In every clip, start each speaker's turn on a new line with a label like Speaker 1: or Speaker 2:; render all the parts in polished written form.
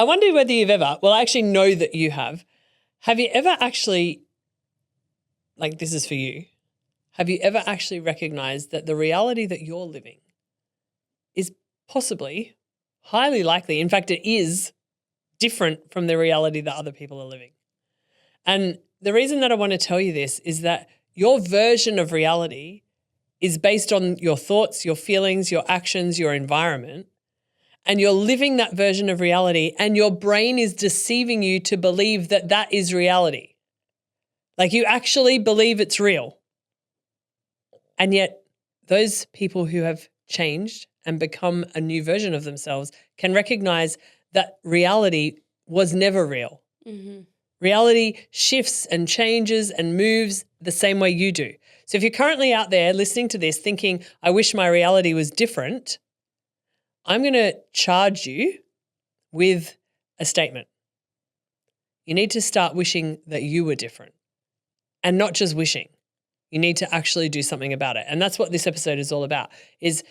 Speaker 1: I wonder whether you've ever, well, I actually know that you have. Have you ever actually, like this is for you, have you ever actually recognized that the reality that you're living is possibly, highly likely, in fact, it is different from the reality that other people are living? And the reason that I want to tell you this is that your version of reality is based on your thoughts, your feelings, your actions, your environment, and you're living that version of reality, and your brain is deceiving you to believe that that is reality. Like you actually believe it's real. And yet those people who have changed and become a new version of themselves can recognize that reality was never real.
Speaker 2: Mm-hmm.
Speaker 1: Reality shifts and changes and moves the same way you do. So if you're currently out there listening to this thinking, I wish my reality was different, I'm going to charge you with a statement. You need to start wishing that you were different, and not just wishing. You need to actually do something about it. And that's what this episode is all about, is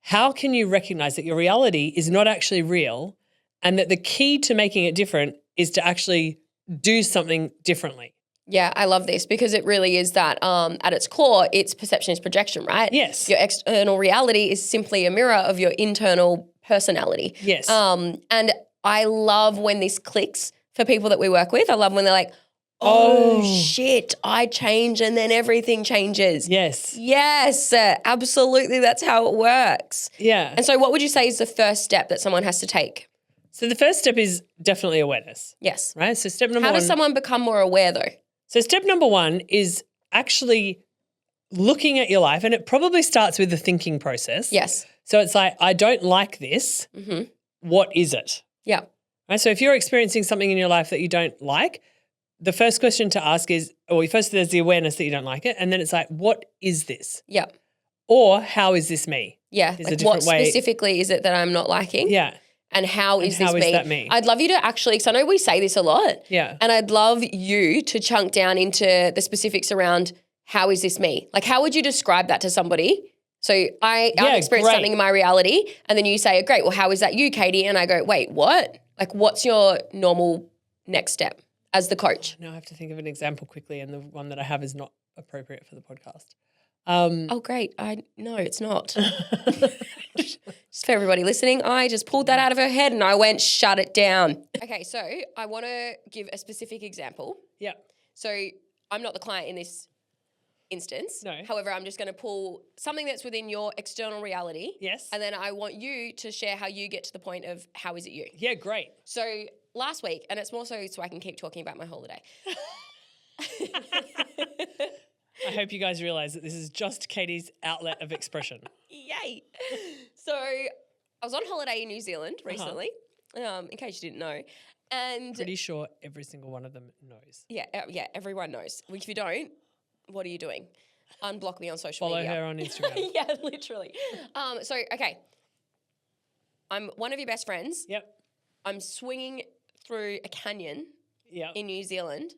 Speaker 1: how can you recognize that your reality is not actually real, and that the key to making it different is to actually do something differently.
Speaker 2: Yeah, I love this because it really is that at its core, it's perception is projection, right?
Speaker 1: Yes.
Speaker 2: Your external reality is simply a mirror of your internal personality.
Speaker 1: Yes.
Speaker 2: And I love when this clicks for people that we work with. I love when they're like, oh shit, I change and then everything changes.
Speaker 1: Yes.
Speaker 2: Yes, absolutely. That's how it works.
Speaker 1: Yeah.
Speaker 2: And so what would you say is the first step that someone has to take?
Speaker 1: So the first step is definitely awareness,
Speaker 2: Yes.
Speaker 1: right? So step number
Speaker 2: How
Speaker 1: one.
Speaker 2: does someone become more aware though?
Speaker 1: So step number one is actually looking at your life, and it probably starts with the thinking process.
Speaker 2: Yes.
Speaker 1: So it's like, I don't like this.
Speaker 2: Mm-hmm.
Speaker 1: What is it?
Speaker 2: Yeah.
Speaker 1: Right? So if you're experiencing something in your life that you don't like, the first question to ask is, or first there's the awareness that you don't like it, and then it's like, what is this?
Speaker 2: Yeah.
Speaker 1: Or how is this me?
Speaker 2: Yeah.
Speaker 1: Is a
Speaker 2: Like
Speaker 1: different
Speaker 2: what
Speaker 1: way.
Speaker 2: specifically is it that I'm not liking?
Speaker 1: Yeah.
Speaker 2: And how is
Speaker 1: how
Speaker 2: this
Speaker 1: is
Speaker 2: me?
Speaker 1: that me?
Speaker 2: I'd love you to actually, because I know we say this a lot.
Speaker 1: Yeah.
Speaker 2: And I'd love you to chunk down into the specifics around how is this me? Like how would you describe that to somebody? So I've experienced
Speaker 1: great.
Speaker 2: something in my reality and then you say, great, well, how is that you, Katie? And I go, wait, what? Like what's your normal next step as the coach?
Speaker 1: Now I have to think of an example quickly, and the one that I have is not appropriate for the podcast.
Speaker 2: Oh, great. No, it's not. Just for everybody listening, I just pulled that out of her head and I went, shut it down. Okay, so I want to give a specific example.
Speaker 1: Yeah.
Speaker 2: So I'm not the client in this instance.
Speaker 1: No.
Speaker 2: However, I'm just going to pull something that's within your external reality.
Speaker 1: Yes.
Speaker 2: And then I want you to share how you get to the point of how is it you.
Speaker 1: Yeah, great.
Speaker 2: So last week, and it's more so I can keep talking about my holiday.
Speaker 1: I hope you guys realize that this is just Katie's outlet of expression.
Speaker 2: Yay. So I was on holiday in New Zealand recently, in case you didn't know. And
Speaker 1: Pretty sure every single one of them knows.
Speaker 2: yeah, everyone knows. If you don't, what are you doing? Unblock me on social
Speaker 1: Follow
Speaker 2: media.
Speaker 1: her on Instagram.
Speaker 2: Yeah, literally. Okay. I'm one of your best friends.
Speaker 1: Yep.
Speaker 2: I'm swinging through a canyon
Speaker 1: Yep.
Speaker 2: in New Zealand.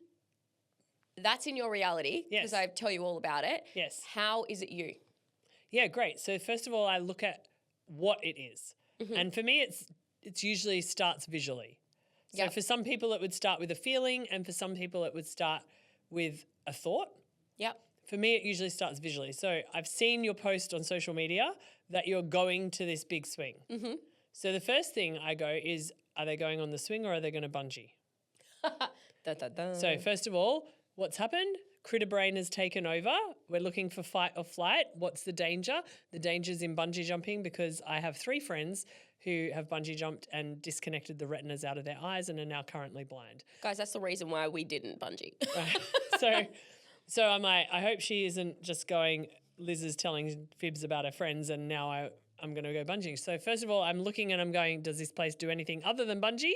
Speaker 2: That's in your reality because
Speaker 1: Yes.
Speaker 2: I tell you all about it.
Speaker 1: Yes.
Speaker 2: How is it you?
Speaker 1: Yeah, great. So first of all, I look at what it is.
Speaker 2: Mm-hmm.
Speaker 1: And for me, it's usually starts visually. So
Speaker 2: Yep.
Speaker 1: for some people, it would start with a feeling, and for some people, it would start with a thought.
Speaker 2: Yep.
Speaker 1: For me, it usually starts visually. So I've seen your post on social media that you're going to this big swing.
Speaker 2: Mm-hmm.
Speaker 1: So the first thing I go is, are they going on the swing or are they going to bungee?
Speaker 2: Dun, dun, dun.
Speaker 1: So first of all, what's happened? Critter brain has taken over. We're looking for fight or flight. What's the danger? The danger's in bungee jumping, because I have 3 friends who have bungee jumped and disconnected the retinas out of their eyes and are now currently blind.
Speaker 2: Guys, that's the reason why we didn't bungee.
Speaker 1: So I'm like, I hope she isn't just going, Liz is telling fibs about her friends and now I'm going to go bungee. So first of all, I'm looking and I'm going, does this place do anything other than bungee?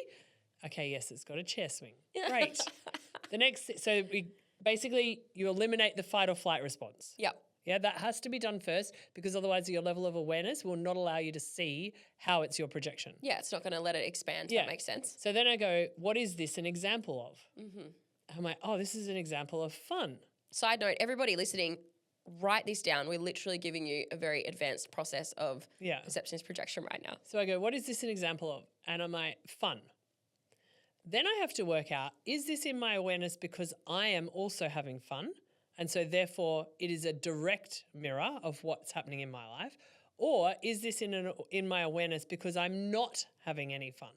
Speaker 1: Okay, yes, it's got a chair swing. Great. You eliminate the fight or flight response.
Speaker 2: Yep.
Speaker 1: Yeah, that has to be done first, because otherwise your level of awareness will not allow you to see how it's your projection.
Speaker 2: Yeah, it's not going to let it expand.
Speaker 1: Yeah.
Speaker 2: That makes sense.
Speaker 1: So then I go, what is this an example of?
Speaker 2: Mm-hmm.
Speaker 1: I'm like, oh, this is an example of fun.
Speaker 2: Side note, everybody listening, write this down. We're literally giving you a very advanced process of
Speaker 1: Yeah.
Speaker 2: perception is projection right now.
Speaker 1: So I go, what is this an example of? And I'm like, fun. Then I have to work out, is this in my awareness because I am also having fun? And so therefore it is a direct mirror of what's happening in my life. Or is this in my awareness because I'm not having any fun?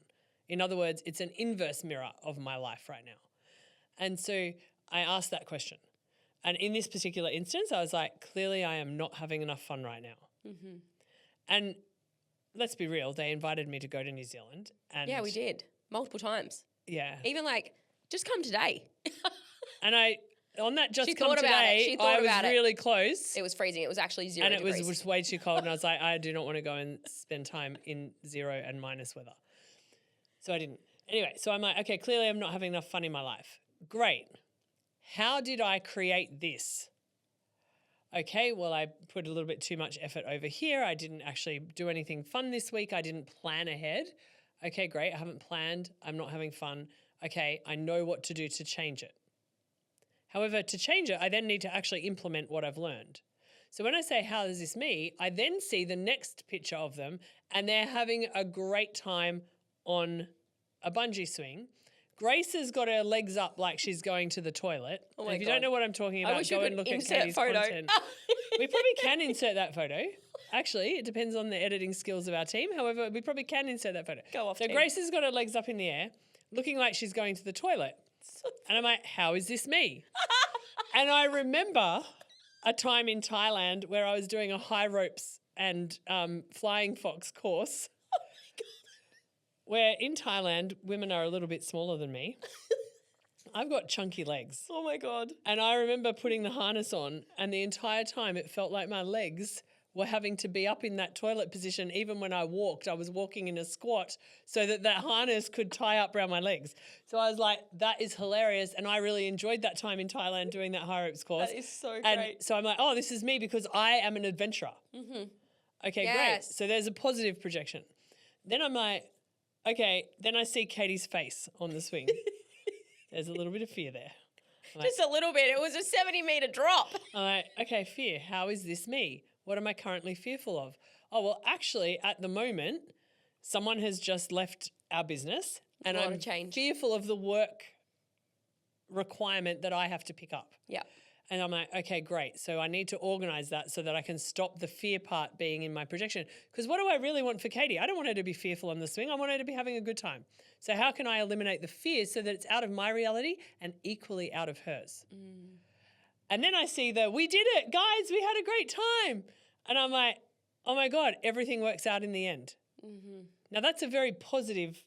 Speaker 1: In other words, it's an inverse mirror of my life right now. And so I asked that question. And in this particular instance, I was like, clearly I am not having enough fun right now. Mm-hmm. And let's be real, they invited me to go to New Zealand. And
Speaker 2: Yeah, we did. Multiple times.
Speaker 1: Yeah.
Speaker 2: Even like, just come today.
Speaker 1: And on that just
Speaker 2: She
Speaker 1: come
Speaker 2: thought about it.
Speaker 1: today,
Speaker 2: She thought
Speaker 1: I was
Speaker 2: about it.
Speaker 1: really close.
Speaker 2: It was freezing. It was actually 0
Speaker 1: And it
Speaker 2: degrees.
Speaker 1: was way too cold. And I was like, I do not want to go and spend time in 0 and minus weather. So I didn't. Anyway, so I'm like, okay, clearly I'm not having enough fun in my life. Great. How did I create this? Okay, well, I put a little bit too much effort over here. I didn't actually do anything fun this week. I didn't plan ahead. Okay, great. I haven't planned. I'm not having fun. Okay, I know what to do to change it. However, to change it, I then need to actually implement what I've learned. So when I say, how is this me? I then see the next picture of them and they're having a great time on a bungee swing. Grace has got her legs up like she's going to the toilet.
Speaker 2: Oh my
Speaker 1: if you
Speaker 2: God.
Speaker 1: don't know what I'm talking about,
Speaker 2: wish
Speaker 1: go
Speaker 2: we
Speaker 1: and
Speaker 2: could
Speaker 1: look at
Speaker 2: insert
Speaker 1: Katie's
Speaker 2: photo.
Speaker 1: content. We probably can insert that photo. Actually, it depends on the editing skills of our team. However, we probably can insert that photo.
Speaker 2: Go off,
Speaker 1: So
Speaker 2: team.
Speaker 1: Grace has got her legs up in the air, looking like she's going to the toilet. And I'm like, how is this me? And I remember a time in Thailand where I was doing a high ropes and flying fox course.
Speaker 2: Oh my God.
Speaker 1: Where in Thailand, women are a little bit smaller than me. I've got chunky legs.
Speaker 2: Oh my God.
Speaker 1: And I remember putting the harness on, and the entire time it felt like my legs were having to be up in that toilet position. Even when I walked, I was walking in a squat so that harness could tie up around my legs. So I was like, that is hilarious. And I really enjoyed that time in Thailand doing that high ropes course.
Speaker 2: That is so
Speaker 1: And
Speaker 2: great.
Speaker 1: so I'm like, oh, this is me because I am an adventurer. Mm-hmm. Okay,
Speaker 2: Yes.
Speaker 1: great. So there's a positive projection. Then I'm like, okay, then I see Katie's face on the swing. There's a little bit of fear there.
Speaker 2: Just a little bit. It was a 70-meter drop.
Speaker 1: I'm like, okay, fear. How is this me? What am I currently fearful of? Oh, well, actually, at the moment, someone has just left our business and
Speaker 2: a lot
Speaker 1: I'm
Speaker 2: of change.
Speaker 1: fearful of the work requirement that I have to pick up.
Speaker 2: Yeah.
Speaker 1: And I'm like, okay, great. So I need to organize that so that I can stop the fear part being in my projection. Because what do I really want for Katie? I don't want her to be fearful on the swing. I want her to be having a good time. So how can I eliminate the fear so that it's out of my reality and equally out of hers? Mm. And then I see we did it, guys. We had a great time. And I'm like, oh my God, everything works out in the end. Mm-hmm. Now that's a very positive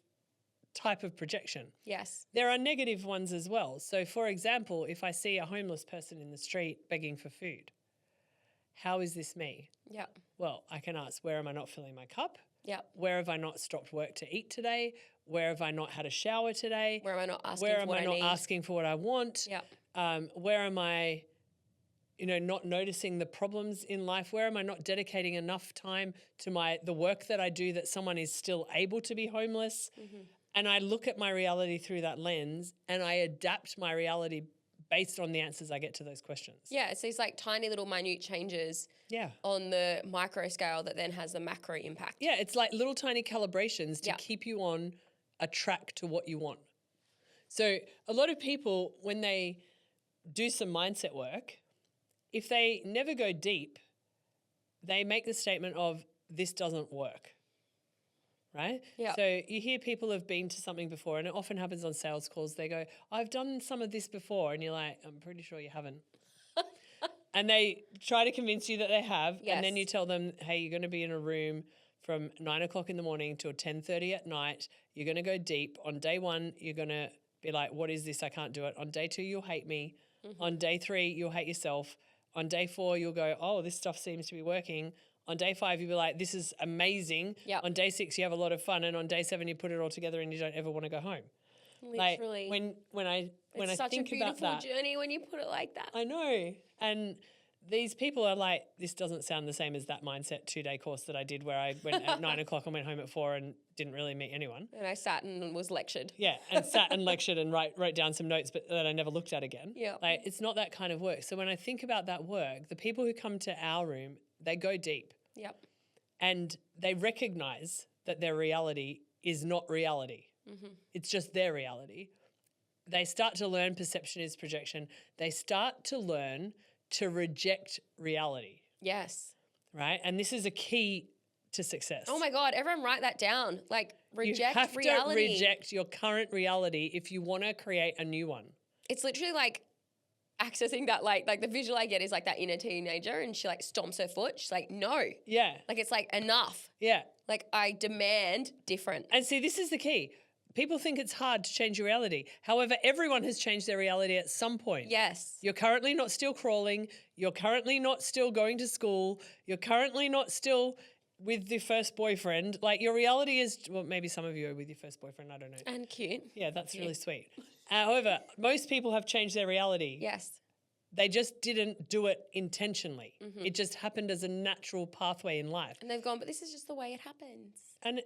Speaker 1: type of projection.
Speaker 2: Yes.
Speaker 1: There are negative ones as well. So, for example, if I see a homeless person in the street begging for food, how is this me?
Speaker 2: Yeah.
Speaker 1: Well, I can ask, where am I not filling my cup?
Speaker 2: Yeah.
Speaker 1: Where have I not stopped work to eat today? Where have I not had a shower today?
Speaker 2: Where am I not asking
Speaker 1: Where
Speaker 2: for
Speaker 1: am
Speaker 2: what
Speaker 1: I
Speaker 2: I
Speaker 1: not
Speaker 2: need?
Speaker 1: asking for what I want?
Speaker 2: Yeah.
Speaker 1: Where am I, not noticing the problems in life? Where am I not dedicating enough time to the work that I do that someone is still able to be homeless? Mm-hmm. And I look at my reality through that lens and I adapt my reality based on the answers I get to those questions.
Speaker 2: Yeah, it's these like tiny little minute changes
Speaker 1: Yeah.
Speaker 2: on the micro scale that then has the macro impact.
Speaker 1: Yeah, it's like little tiny calibrations to
Speaker 2: Yeah.
Speaker 1: keep you on a track to what you want. So a lot of people, when they do some mindset work, if they never go deep, they make the statement of, this doesn't work. Right?
Speaker 2: Yeah.
Speaker 1: So you hear people have been to something before, and it often happens on sales calls. They go, I've done some of this before. And you're like, I'm pretty sure you haven't. And they try to convince you that they have.
Speaker 2: Yes.
Speaker 1: And then you tell them, hey, you're going to be in a room from 9 o'clock in the morning till 10:30 at night. You're going to go deep. On day one, you're going to be like, what is this? I can't do it. On day two, you'll hate me. Mm-hmm. On day three, you'll hate yourself. On day four, you'll go, oh, this stuff seems to be working. On day 5, you'll be like, this is amazing.
Speaker 2: Yep.
Speaker 1: On day 6, you have a lot of fun. And on day 7, you put it all together and you don't ever want to go home.
Speaker 2: Literally.
Speaker 1: Like when I
Speaker 2: it's such
Speaker 1: think
Speaker 2: a beautiful
Speaker 1: about that,
Speaker 2: journey when you put it like that.
Speaker 1: I know. And these people are like, this doesn't sound the same as that mindset 2-day course that I did where I went at 9 o'clock and went home at 4 and didn't really meet anyone.
Speaker 2: And I sat and was lectured.
Speaker 1: Yeah, and sat and lectured and wrote down some notes but that I never looked at again.
Speaker 2: Yeah.
Speaker 1: Like, it's not that kind of work. So when I think about that work, the people who come to our room, they go deep.
Speaker 2: Yep.
Speaker 1: And they recognize that their reality is not reality. It's just their reality. They start to learn perception is projection. They start to learn to reject reality,
Speaker 2: Yes.
Speaker 1: right? And this is a key to success.
Speaker 2: Oh my God, everyone write that down. Like, reject
Speaker 1: you have
Speaker 2: reality.
Speaker 1: to reject your current reality if you want to create a new one.
Speaker 2: It's literally like accessing that, like the visual I get is like that inner teenager and she like stomps her foot. She's like, no.
Speaker 1: Yeah.
Speaker 2: Like, it's like, enough.
Speaker 1: Yeah.
Speaker 2: Like, I demand different.
Speaker 1: And see, this is the key. People think it's hard to change your reality. However, everyone has changed their reality at some point.
Speaker 2: Yes.
Speaker 1: You're currently not still crawling. You're currently not still going to school. You're currently not still with your first boyfriend. Like, your reality is, well, maybe some of you are with your first boyfriend. I don't know.
Speaker 2: And cute.
Speaker 1: Yeah, that's really sweet. However, most people have changed their reality.
Speaker 2: Yes.
Speaker 1: They just didn't do it intentionally.
Speaker 2: Mm-hmm.
Speaker 1: It just happened as a natural pathway in life.
Speaker 2: And they've gone, but this is just the way it happens.
Speaker 1: And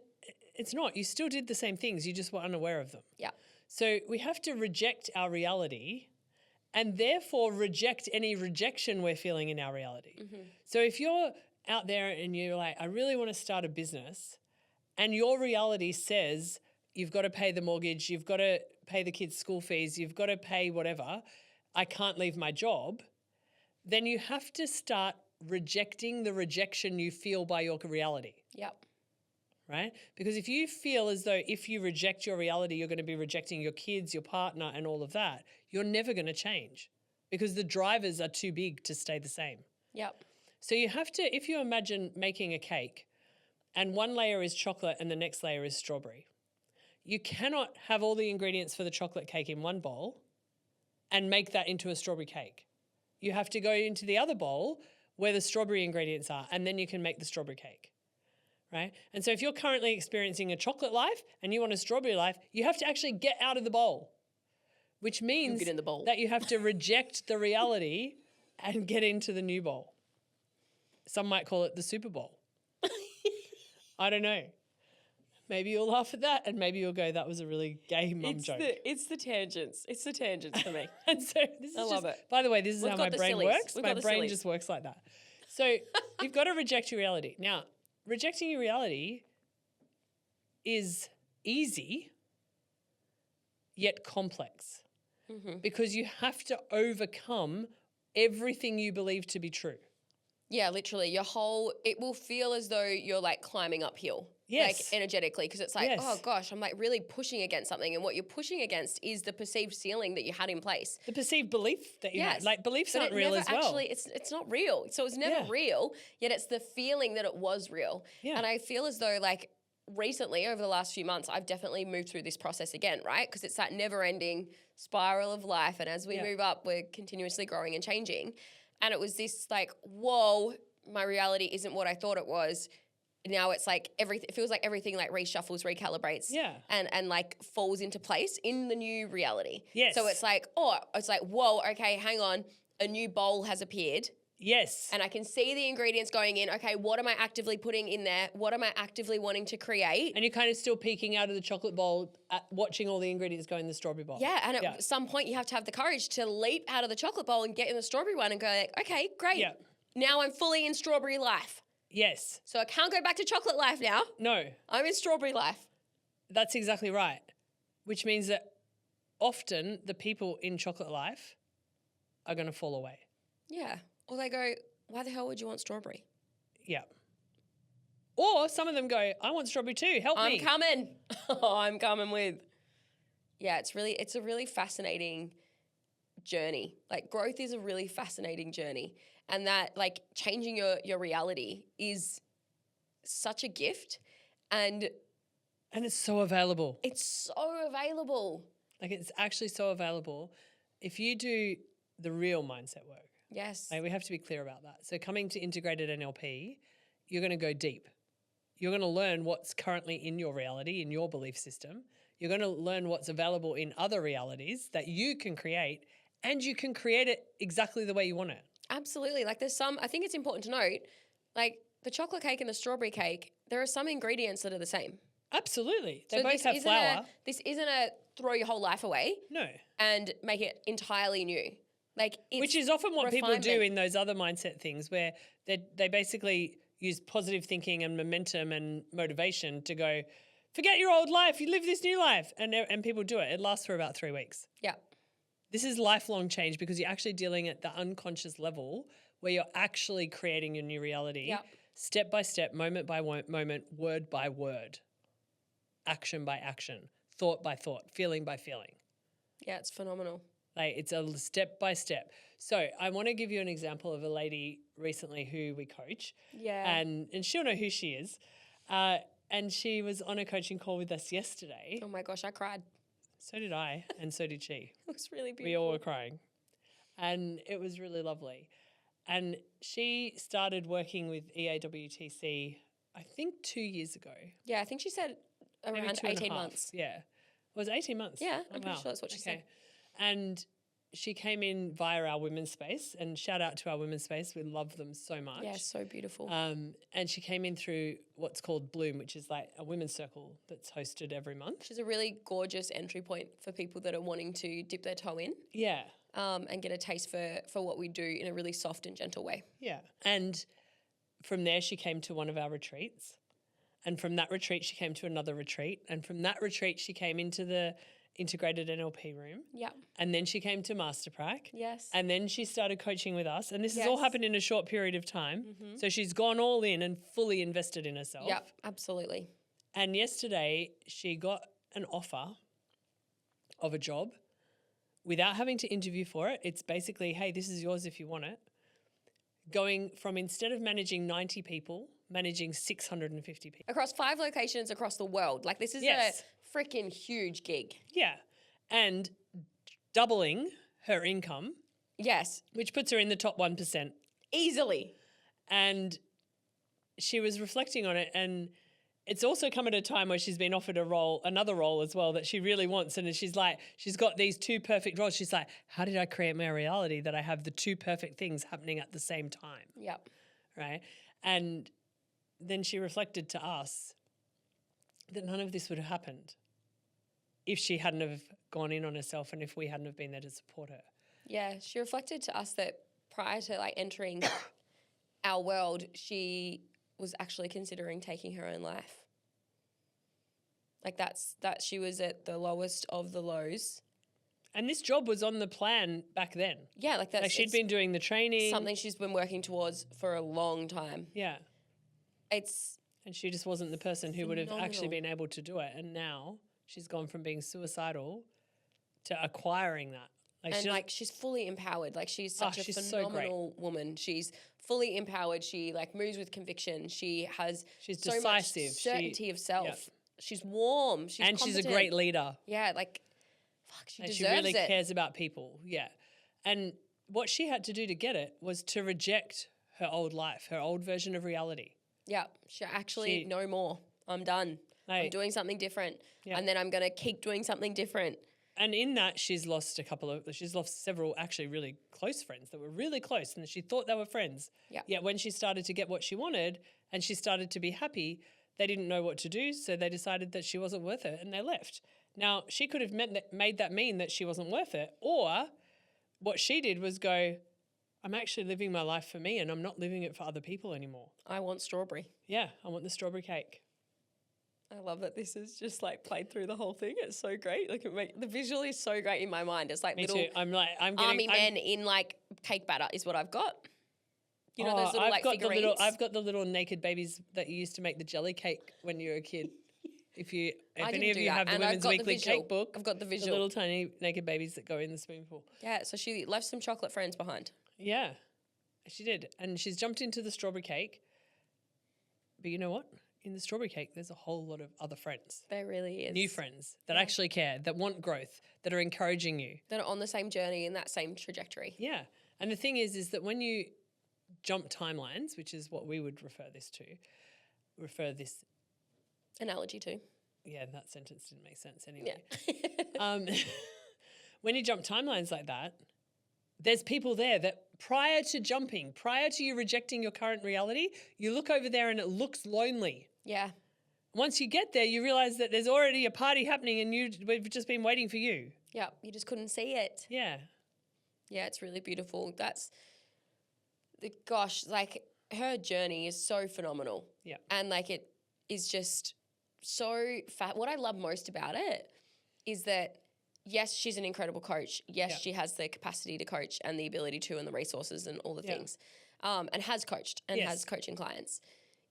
Speaker 1: it's not. You still did the same things. You just were unaware of them.
Speaker 2: Yeah.
Speaker 1: So we have to reject our reality and therefore reject any rejection we're feeling in our reality. So if you're out there and you're like, I really want to start a business, and your reality says you've got to pay the mortgage, you've got to pay the kids' school fees, you've got to pay whatever, I can't leave my job, then you have to start rejecting the rejection you feel by your reality.
Speaker 2: Yep.
Speaker 1: Right? Because if you feel as though if you reject your reality, you're going to be rejecting your kids, your partner, and all of that, you're never going to change because the drivers are too big to stay the same.
Speaker 2: Yep.
Speaker 1: So you have to, if you imagine making a cake and one layer is chocolate and the next layer is strawberry, you cannot have all the ingredients for the chocolate cake in one bowl and make that into a strawberry cake. You have to go into the other bowl where the strawberry ingredients are, and then you can make the strawberry cake. Right? And so if you're currently experiencing a chocolate life and you want a strawberry life, you have to actually get out of the bowl, which means
Speaker 2: get in the bowl.
Speaker 1: that you have to reject the reality and get into the new bowl. Some might call it the Super Bowl. I don't know. Maybe you'll laugh at that and maybe you'll go, that was a really gay mum joke.
Speaker 2: It's the tangents. It's the tangents for me.
Speaker 1: And so this is
Speaker 2: love it.
Speaker 1: By the way, this is
Speaker 2: We've
Speaker 1: how
Speaker 2: got
Speaker 1: my
Speaker 2: the
Speaker 1: brain
Speaker 2: sillies.
Speaker 1: works.
Speaker 2: We've
Speaker 1: My
Speaker 2: got the
Speaker 1: brain
Speaker 2: sillies.
Speaker 1: just works like that. So you've got to reject your reality. Now, rejecting your reality is easy, yet complex, because you have to overcome everything you believe to be true.
Speaker 2: Yeah, literally. It will feel as though you're like climbing uphill.
Speaker 1: Yes.
Speaker 2: Like energetically, because it's like,
Speaker 1: Yes.
Speaker 2: oh gosh, I'm like really pushing against something. And what you're pushing against is the perceived ceiling that you had in place.
Speaker 1: The perceived belief that you
Speaker 2: Yes.
Speaker 1: have. Like, beliefs
Speaker 2: But
Speaker 1: aren't
Speaker 2: it
Speaker 1: real
Speaker 2: never
Speaker 1: as well.
Speaker 2: Actually, it's not real. So it's never
Speaker 1: Yeah.
Speaker 2: real, yet it's the feeling that it was real.
Speaker 1: Yeah.
Speaker 2: And I feel as though like recently over the last few months, I've definitely moved through this process again, right? Because it's that never ending spiral of life. And as we move up, we're continuously growing and changing. And it was this like, whoa, my reality isn't what I thought it was. Now it's like everything, it feels like everything like reshuffles, recalibrates,
Speaker 1: Yeah.
Speaker 2: and like falls into place in the new reality.
Speaker 1: Yes.
Speaker 2: So it's like, whoa, okay, hang on, a new bowl has appeared.
Speaker 1: Yes.
Speaker 2: And I can see the ingredients going in. Okay, what am I actively putting in there? What am I actively wanting to create?
Speaker 1: And you're kind of still peeking out of the chocolate bowl, watching all the ingredients go in the strawberry bowl.
Speaker 2: Yeah, and at some point you have to have the courage to leap out of the chocolate bowl and get in the strawberry one and go like, okay, great.
Speaker 1: Yeah.
Speaker 2: Now I'm fully in strawberry life.
Speaker 1: Yes.
Speaker 2: So I can't go back to chocolate life now.
Speaker 1: No.
Speaker 2: I'm in strawberry life.
Speaker 1: That's exactly right. Which means that often the people in chocolate life are going to fall away.
Speaker 2: Yeah. Or they go, why the hell would you want strawberry?
Speaker 1: Yeah. Or some of them go, I want strawberry too. Help me.
Speaker 2: I'm coming. I'm coming with. Yeah, it's a really fascinating journey. Like growth is a really fascinating journey. And that like changing your reality is such a gift. And
Speaker 1: it's so available.
Speaker 2: it's so available.
Speaker 1: Like, it's actually so available if you do the real mindset work.
Speaker 2: Yes.
Speaker 1: Like, we have to be clear about that. So coming to integrated NLP, you're going to go deep. You're going to learn what's currently in your reality, in your belief system. You're going to learn what's available in other realities that you can create, and you can create it exactly the way you want it.
Speaker 2: Absolutely. Like I think it's important to note, like the chocolate cake and the strawberry cake, there are some ingredients that are the same.
Speaker 1: Absolutely. They
Speaker 2: So
Speaker 1: both
Speaker 2: this
Speaker 1: have
Speaker 2: isn't
Speaker 1: flour.
Speaker 2: This isn't a throw your whole life away
Speaker 1: No.
Speaker 2: and make it entirely new. Like it's
Speaker 1: Which is often what people do
Speaker 2: refinement.
Speaker 1: in those other mindset things where they basically use positive thinking and momentum and motivation to go, forget your old life. You live this new life. And people do it. It lasts for about 3 weeks.
Speaker 2: Yeah.
Speaker 1: This is lifelong change because you're actually dealing at the unconscious level where you're actually creating your new reality,
Speaker 2: Yep.
Speaker 1: step by step, moment by moment, word by word, action by action, thought by thought, feeling by feeling.
Speaker 2: Yeah, it's phenomenal.
Speaker 1: Like it's a step by step. So I want to give you an example of a lady recently who we coach.
Speaker 2: Yeah.
Speaker 1: And she'll know who she is. And she was on a coaching call with us yesterday.
Speaker 2: Oh my gosh, I cried.
Speaker 1: So did I, and so did she.
Speaker 2: It was really beautiful.
Speaker 1: We all were crying. And it was really lovely. And she started working with EAWTC, I think 2 years ago.
Speaker 2: Yeah, I think she said
Speaker 1: Maybe
Speaker 2: around
Speaker 1: 2.5.
Speaker 2: 18 months.
Speaker 1: Yeah. It was 18 months.
Speaker 2: Yeah,
Speaker 1: Oh,
Speaker 2: I'm pretty sure that's what she said.
Speaker 1: And she came in via our women's space, and shout out to our women's space. We love them so much.
Speaker 2: Yeah, so beautiful.
Speaker 1: And she came in through what's called Bloom, which is like a women's circle that's hosted every month.
Speaker 2: She's a really gorgeous entry point for people that are wanting to dip their toe in
Speaker 1: Yeah.
Speaker 2: and get a taste for what we do in a really soft and gentle way.
Speaker 1: Yeah. And from there, she came to one of our retreats. And from that retreat, she came to another retreat. And from that retreat, she came into the integrated NLP room.
Speaker 2: Yeah.
Speaker 1: And then she came to Masterprac.
Speaker 2: Yes.
Speaker 1: And then she started coaching with us. And this has all
Speaker 2: Yes.
Speaker 1: happened in a short period of time. So she's gone all in and fully invested in herself.
Speaker 2: Yeah, absolutely.
Speaker 1: And yesterday, she got an offer of a job without having to interview for it. It's basically, hey, this is yours if you want it. Going from, instead of managing 90 people, managing 650 people.
Speaker 2: Across 5 locations across the world. Like, this is
Speaker 1: Yes.
Speaker 2: a freaking huge gig.
Speaker 1: Yeah. And doubling her income,
Speaker 2: Yes,
Speaker 1: which puts her in the top 1%.
Speaker 2: easily.
Speaker 1: And she was reflecting on it, and it's also come at a time where she's been offered another role as well that she really wants. And she's like, she's got these 2 perfect roles. She's like, how did I create my reality that I have the 2 perfect things happening at the same time?
Speaker 2: Yep.
Speaker 1: Right. And then she reflected to us that none of this would have happened if she hadn't have gone in on herself and if we hadn't have been there to support her.
Speaker 2: Yeah, she reflected to us that prior to like entering our world, she was actually considering taking her own life. Like that she was at the lowest of the lows.
Speaker 1: And this job was on the plan back then.
Speaker 2: Yeah, like that's
Speaker 1: Like she'd
Speaker 2: it's
Speaker 1: been doing the training.
Speaker 2: something she's been working towards for a long time.
Speaker 1: Yeah.
Speaker 2: It's
Speaker 1: And she just wasn't the person who would have actually
Speaker 2: Phenomenal.
Speaker 1: been able to do it. And now she's gone from being suicidal to acquiring that. Like
Speaker 2: and
Speaker 1: she
Speaker 2: like she's fully empowered. Like she's such a
Speaker 1: she's so great.
Speaker 2: phenomenal woman. She's fully empowered. She like moves with conviction. She has
Speaker 1: She's
Speaker 2: so
Speaker 1: decisive.
Speaker 2: much certainty of self.
Speaker 1: Yep.
Speaker 2: She's warm. She's
Speaker 1: and she's a
Speaker 2: competent.
Speaker 1: great leader.
Speaker 2: Yeah, like fuck, she
Speaker 1: And
Speaker 2: deserves
Speaker 1: she really
Speaker 2: it.
Speaker 1: cares about people. Yeah. And what she had to do to get it was to reject her old life, her old version of reality.
Speaker 2: Yeah, she actually
Speaker 1: She-
Speaker 2: no more. I'm done. I'm
Speaker 1: Like-
Speaker 2: doing something different,
Speaker 1: Yeah.
Speaker 2: and then I'm gonna keep doing something different.
Speaker 1: And in that, she's lost several actually really close friends that were really close and she thought they were friends.
Speaker 2: Yeah.
Speaker 1: Yet when she started to get what she wanted and she started to be happy, they didn't know what to do. So they decided that she wasn't worth it and they left. Now, she could have made that mean that she wasn't worth it. Or what she did was go, I'm actually living my life for me and I'm not living it for other people anymore.
Speaker 2: I want strawberry.
Speaker 1: Yeah, I want the strawberry cake.
Speaker 2: I love that this is just like played through the whole thing. It's so great. Like the visual is so great in my mind. It's like
Speaker 1: Me
Speaker 2: little
Speaker 1: too. I'm getting
Speaker 2: army men in like cake batter is what I've got. You know those little like figurines.
Speaker 1: I've got the little naked babies that you used to make the jelly cake when you were a kid. If
Speaker 2: I
Speaker 1: any
Speaker 2: didn't
Speaker 1: of
Speaker 2: do
Speaker 1: you
Speaker 2: that.
Speaker 1: have the
Speaker 2: And I've
Speaker 1: Women's
Speaker 2: got the
Speaker 1: Weekly
Speaker 2: visual.
Speaker 1: cake book,
Speaker 2: I've got the
Speaker 1: the
Speaker 2: visual.
Speaker 1: little tiny naked babies that go in the swimming pool.
Speaker 2: Yeah, so she left some chocolate friends behind.
Speaker 1: Yeah, she did, and she's jumped into the strawberry cake. But you know what? In the strawberry cake, there's a whole lot of other friends,
Speaker 2: There really is.
Speaker 1: new friends that actually care, that want growth, that are encouraging you.
Speaker 2: That are on the same journey in that same trajectory.
Speaker 1: Yeah, and the thing is that when you jump timelines, which is what we would refer this.
Speaker 2: Analogy too.
Speaker 1: Yeah, that sentence didn't make sense anyway. When you jump timelines like that, there's people there that prior to you rejecting your current reality, you look over there and it looks lonely.
Speaker 2: Yeah.
Speaker 1: Once you get there, you realize that there's already a party happening and we've just been waiting for you.
Speaker 2: Yeah. You just couldn't see it.
Speaker 1: Yeah.
Speaker 2: Yeah, it's really beautiful. Gosh, like her journey is so phenomenal.
Speaker 1: Yeah.
Speaker 2: And like it is just so fat. What I love most about it is that, yes, she's an incredible coach. Yes, she has the capacity to coach and the ability to and the resources and all the things, and has coached and has coaching clients.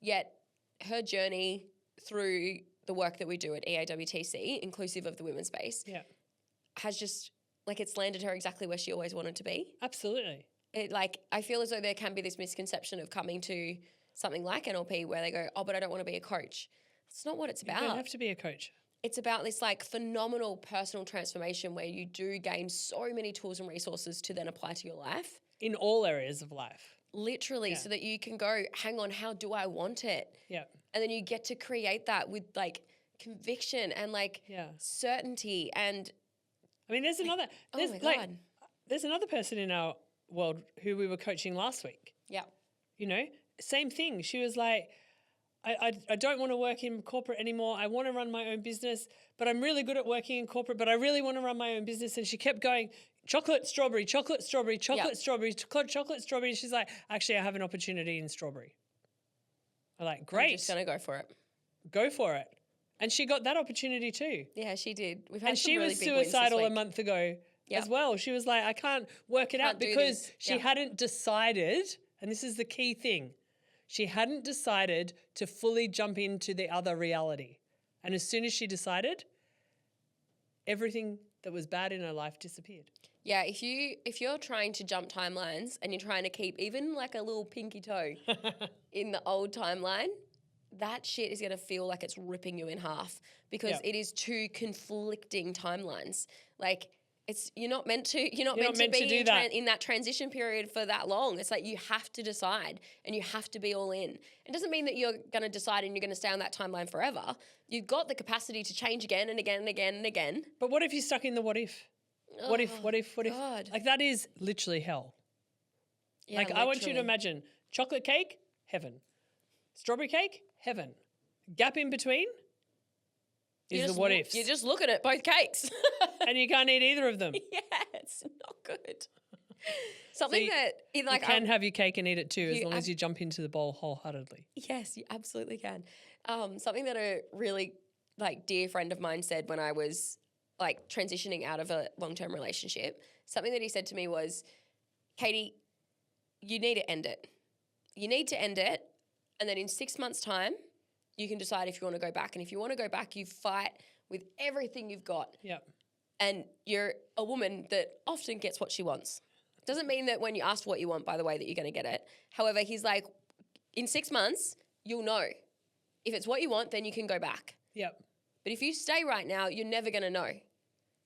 Speaker 2: Yet her journey through the work that we do at EAWTC, inclusive of the women's space, has just, like, it's landed her exactly where she always wanted to be.
Speaker 1: Absolutely.
Speaker 2: I feel as though there can be this misconception of coming to something like NLP where they go, oh, but I don't want to be a coach. That's not what it's about.
Speaker 1: You don't have to be a coach.
Speaker 2: It's about this like phenomenal personal transformation where you do gain so many tools and resources to then apply to your life.
Speaker 1: In all areas of life.
Speaker 2: Literally, so that you can go, hang on, how do I want it?
Speaker 1: Yeah.
Speaker 2: And then you get to create that with like conviction and like certainty. And
Speaker 1: I mean, there's another, there's
Speaker 2: oh my God.
Speaker 1: There's another person in our world who we were coaching last week.
Speaker 2: Yeah.
Speaker 1: You know, same thing. She was like, I don't want to work in corporate anymore. I want to run my own business, but I'm really good at working in corporate, but I really want to run my own business. And she kept going, chocolate, strawberry, chocolate, strawberry, chocolate, strawberry, chocolate, strawberry. And she's like, actually, I have an opportunity in strawberry. I'm like, great.
Speaker 2: I'm just going to go for it.
Speaker 1: Go for it. And she got that opportunity too.
Speaker 2: Yeah, she did. We've had
Speaker 1: And
Speaker 2: some
Speaker 1: she
Speaker 2: really
Speaker 1: was
Speaker 2: big wins this
Speaker 1: suicidal a
Speaker 2: week.
Speaker 1: month ago as well. She was like, I can't work it out
Speaker 2: do
Speaker 1: because
Speaker 2: this.
Speaker 1: she hadn't decided, and this is the key thing, she hadn't decided to fully jump into the other reality. And as soon as she decided, everything that was bad in her life disappeared.
Speaker 2: Yeah, if you're trying to jump timelines and you're trying to keep even like a little pinky toe in the old timeline, that shit is going to feel like it's ripping you in half because it is two conflicting timelines. Like you're not meant to be in that transition period for that long. It's like you have to decide and you have to be all in. It doesn't mean that you're going to decide and you're going to stay on that timeline forever. You've got the capacity to change again and again and again and again.
Speaker 1: But what if you're stuck in the what if? What if?
Speaker 2: God.
Speaker 1: Like that is literally hell.
Speaker 2: Yeah,
Speaker 1: like I want you to imagine chocolate cake, heaven. Strawberry cake, heaven. Gap in between is the what ifs.
Speaker 2: You're just looking at both cakes.
Speaker 1: And you can't eat either of them.
Speaker 2: Yeah, it's not good. Something that
Speaker 1: you can have your cake and eat it too, as long as you jump into the bowl wholeheartedly.
Speaker 2: Yes, you absolutely can. Something that a really dear friend of mine said when I was transitioning out of a long-term relationship, something that he said to me was, Katie, you need to end it. You need to end it, and then in 6 months' time, you can decide if you want to go back. And if you want to go back, you fight with everything you've got.
Speaker 1: Yeah.
Speaker 2: And you're a woman that often gets what she wants. Doesn't mean that when you ask what you want, by the way, that you're going to get it. However, he's like, in 6 months, you'll know. If it's what you want, then you can go back.
Speaker 1: Yep.
Speaker 2: But if you stay right now, you're never going to know.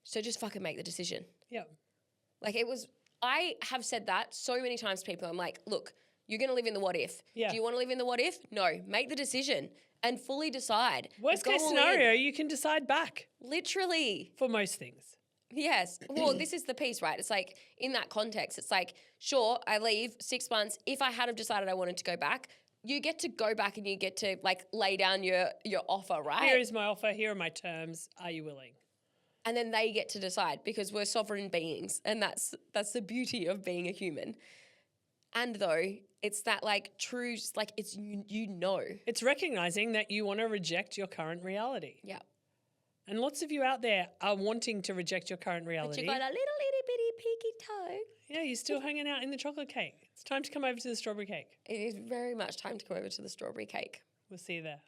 Speaker 2: So just fucking make the decision.
Speaker 1: Yep.
Speaker 2: I have said that so many times to people. I'm like, look, you're going to live in the what if.
Speaker 1: Yeah.
Speaker 2: Do you want to live in the what if? No. Make the decision and fully decide.
Speaker 1: Worst case scenario, you can decide back.
Speaker 2: Literally.
Speaker 1: For most things.
Speaker 2: Yes. Well, this is the piece, right? It's like in that context, it's like, sure, I leave 6 months. If I had have decided I wanted to go back, you get to go back and you get to lay down your offer, right?
Speaker 1: Here is my offer. Here are my terms. Are you willing?
Speaker 2: And then they get to decide because we're sovereign beings, and that's the beauty of being a human. And though it's that true, it's you know.
Speaker 1: It's recognizing that you want to reject your current reality.
Speaker 2: Yeah.
Speaker 1: And lots of you out there are wanting to reject your current reality.
Speaker 2: But you got a little itty bitty peaky toe.
Speaker 1: Yeah, you're still hanging out in the chocolate cake. It's time to come over to the strawberry cake.
Speaker 2: It is very much time to come over to the strawberry cake.
Speaker 1: We'll see you there.